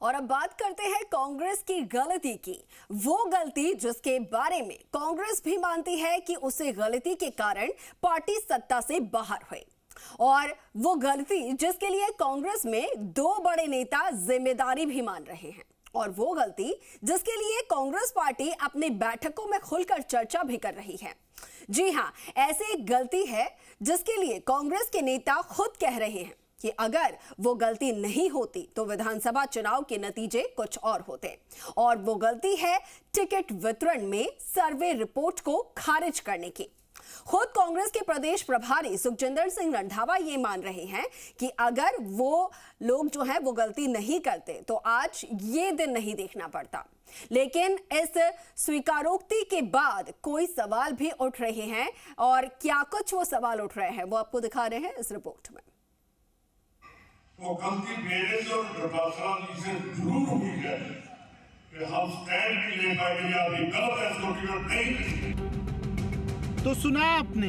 और अब बात करते हैं कांग्रेस की गलती की। वो गलती जिसके बारे में कांग्रेस भी मानती है कि उसे गलती के कारण पार्टी सत्ता से बाहर हुई, और वो गलती जिसके लिए कांग्रेस में दो बड़े नेता जिम्मेदारी भी मान रहे हैं, और वो गलती जिसके लिए कांग्रेस पार्टी अपनी बैठकों में खुलकर चर्चा भी कर रही है। जी हां, ऐसी एक गलती है जिसके लिए कांग्रेस के नेता खुद कह रहे हैं कि अगर वो गलती नहीं होती तो विधानसभा चुनाव के नतीजे कुछ और होते, और वो गलती है टिकट वितरण में सर्वे रिपोर्ट को खारिज करने की। खुद कांग्रेस के प्रदेश प्रभारी सुखजिंदर सिंह रंधावा ये मान रहे हैं कि अगर वो लोग जो हैं वो गलती नहीं करते तो आज ये दिन नहीं देखना पड़ता। लेकिन इस स्वीकारोक्ति के बाद कोई सवाल भी उठ रहे हैं, और क्या कुछ वो सवाल उठ रहे हैं वो आपको दिखा रहे हैं इस रिपोर्ट में। वो गलती मेरे से और डोटासरा जी से जरूर हुई है कि हम स्टैंड भी ले पाएंगे, अभी गलत है इसको टिकट नहीं। तो सुना आपने,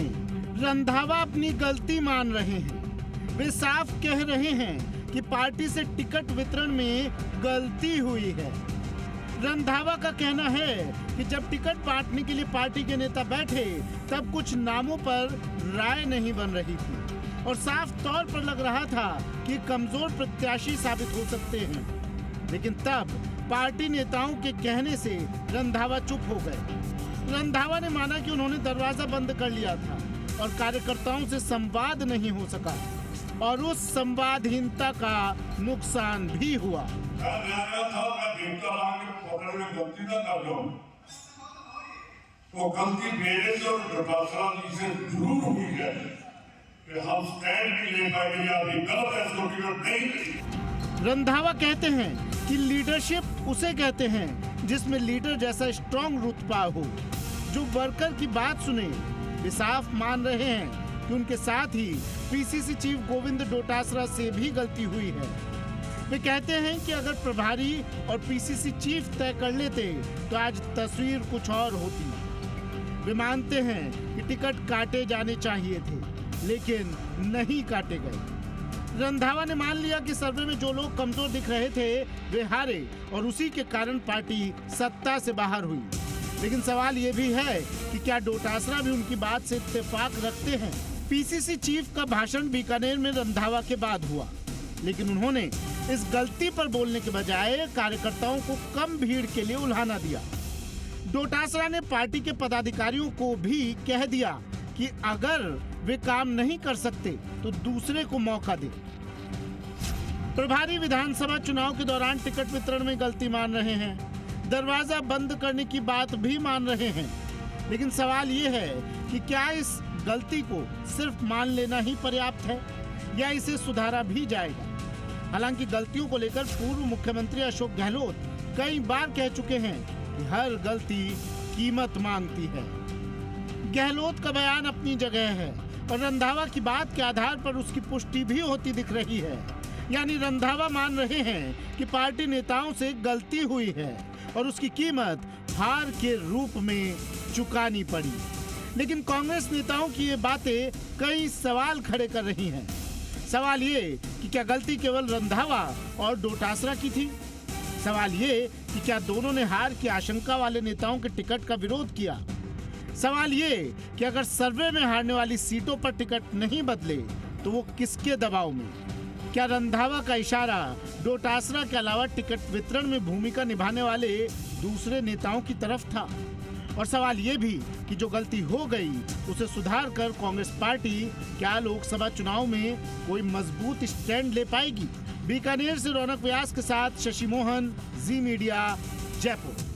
रंधावा अपनी गलती मान रहे हैं। वे साफ कह रहे हैं कि पार्टी से टिकट वितरण में गलती हुई है। रंधावा का कहना है कि जब टिकट बांटने के लिए पार्टी के नेता बैठे तब कुछ नामों पर राय नहीं बन रही थी, और साफ तौर पर लग रहा था कि कमजोर प्रत्याशी साबित हो सकते हैं। लेकिन तब पार्टी नेताओं के कहने से रंधावा चुप हो गए। रंधावा ने माना कि उन्होंने दरवाजा बंद कर लिया था और कार्यकर्ताओं से संवाद नहीं हो सका, और उस संवादहीनता का नुकसान भी हुआ। वो गलती मेरे से और डोटासरा जी से जरूर हुई है कि हम स्टैंड भी ले पाएंगे, अभी गलत है इसको टिकट नहीं। रंधावा कहते हैं कि लीडरशिप उसे कहते हैं जिसमें लीडर जैसा स्ट्रॉन्ग रुतबा हो, जो वर्कर की बात सुने। वे साफ मान रहे हैं कि उनके साथ ही पीसीसी चीफ गोविंद डोटासरा से भी गलती हुई है। वे कहते हैं कि अगर प्रभारी और पीसीसी चीफ तय कर लेते तो आज तस्वीर कुछ और होती। वे मानते हैं कि टिकट काटे जाने चाहिए थे, लेकिन नहीं काटे गए। रंधावा ने मान लिया कि सर्वे में जो लोग कमजोर दिख रहे थे वे हारे, और उसी के कारण पार्टी सत्ता से बाहर हुई। लेकिन सवाल ये भी है कि क्या डोटासरा भी उनकी बात से इत्तेफाक रखते हैं। पीसीसी चीफ का भाषण बीकानेर में रंधावा के बाद हुआ, लेकिन उन्होंने इस गलती पर बोलने के बजाय कार्यकर्ताओं को कम भीड़ के लिए उल्हाना दिया। डोटासरा ने पार्टी के पदाधिकारियों को भी कह दिया कि अगर वे काम नहीं कर सकते तो दूसरे को मौका दे। प्रभारी विधानसभा चुनाव के दौरान टिकट वितरण में गलती मान रहे हैं, दरवाजा बंद करने की बात भी मान रहे हैं। लेकिन सवाल ये है कि क्या इस गलती को सिर्फ मान लेना ही पर्याप्त है, या इसे सुधारा भी जाएगा। हालांकि गलतियों को लेकर पूर्व मुख्यमंत्री अशोक गहलोत कई बार कह चुके हैं कि हर गलती कीमत मांगती है। गहलोत का बयान अपनी जगह है, और रंधावा की बात के आधार पर उसकी पुष्टि भी होती दिख रही है। यानी रंधावा मान रहे हैं कि पार्टी नेताओं से गलती हुई है और उसकी कीमत हार के रूप में चुकानी पड़ी। लेकिन कांग्रेस नेताओं की ये बातें कई सवाल खड़े कर रही हैं। सवाल ये कि क्या गलती केवल रंधावा और डोटासरा की थी? सवाल ये कि क्या दोनों ने हार की आशंका वाले नेताओं के टिकट का विरोध किया? सवाल ये कि अगर सर्वे में हारने वाली सीटों पर टिकट नहीं बदले तो वो किसके दबाव में? क्या रंधावा का इशारा डोटासरा के अलावा टिकट वितरण में भूमिका निभाने वाले दूसरे नेताओं की तरफ था? और सवाल ये भी कि जो गलती हो गई उसे सुधार कर कांग्रेस पार्टी क्या लोकसभा चुनाव में कोई मजबूत स्टैंड ले पाएगी? बीकानेर से रौनक व्यास के साथ शशि मोहन, जी मीडिया, जयपुर।